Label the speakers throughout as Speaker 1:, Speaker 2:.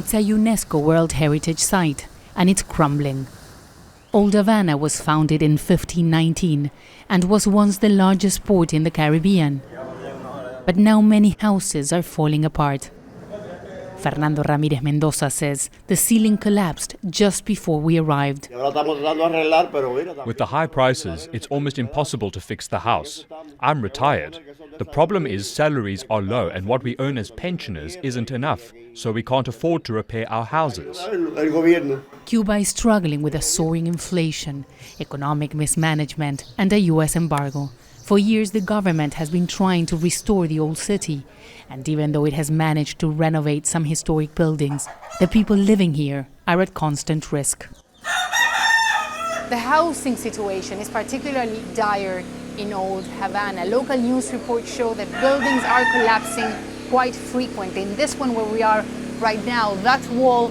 Speaker 1: It's a UNESCO World Heritage Site, and it's crumbling. Old Havana was founded in 1519 and was once the largest port in the Caribbean. But now many houses are falling apart. Fernando Ramirez Mendoza says the ceiling collapsed just before we arrived.
Speaker 2: With the high prices, it's almost impossible to fix the house. I'm retired. The problem is salaries are low and what we earn as pensioners isn't enough, so we can't afford to repair our houses.
Speaker 1: Cuba is struggling with a soaring inflation, economic mismanagement, and a US embargo. For years, the government has been trying to restore the old city, and even though it has managed to renovate some historic buildings, the people living here are at constant risk.
Speaker 3: The housing situation is particularly dire in Old Havana. Local news reports show that buildings are collapsing quite frequently. In this one where we are right now, that wall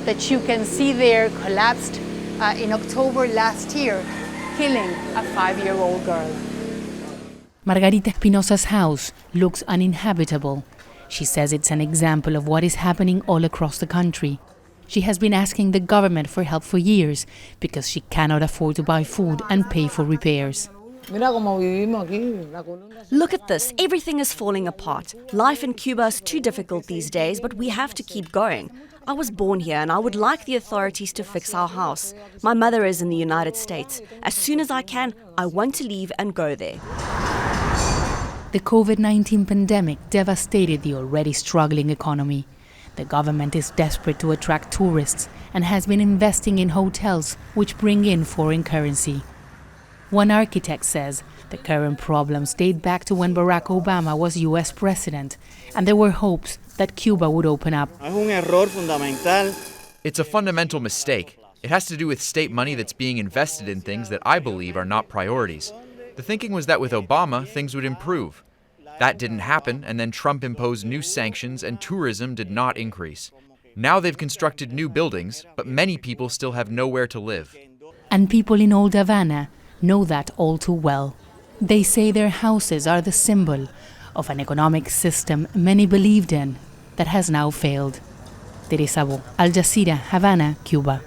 Speaker 3: that you can see there collapsed in October last year, killing a 5-year-old girl.
Speaker 1: Margarita Espinosa's house looks uninhabitable. She says it's an example of what is happening all across the country. She has been asking the government for help for years because she cannot afford to buy food and pay for repairs.
Speaker 4: Look at this. Everything is falling apart. Life in Cuba is too difficult these days, but we have to keep going. I was born here and I would like the authorities to fix our house. My mother is in the United States. As soon as I can, I want to leave and go there.
Speaker 1: The COVID-19 pandemic devastated the already struggling economy. The government is desperate to attract tourists and has been investing in hotels which bring in foreign currency. One architect says the current problems date back to when Barack Obama was US president, and there were hopes that Cuba would open up.
Speaker 5: It's a fundamental mistake. It has to do with state money that's being invested in things that I believe are not priorities. The thinking was that with Obama, things would improve. That didn't happen, and then Trump imposed new sanctions and tourism did not increase. Now they've constructed new buildings, but many people still have nowhere to live.
Speaker 1: And people in Old Havana know that all too well. They say their houses are the symbol of an economic system many believed in that has now failed. Teresa, Al Jazeera, Havana, Cuba.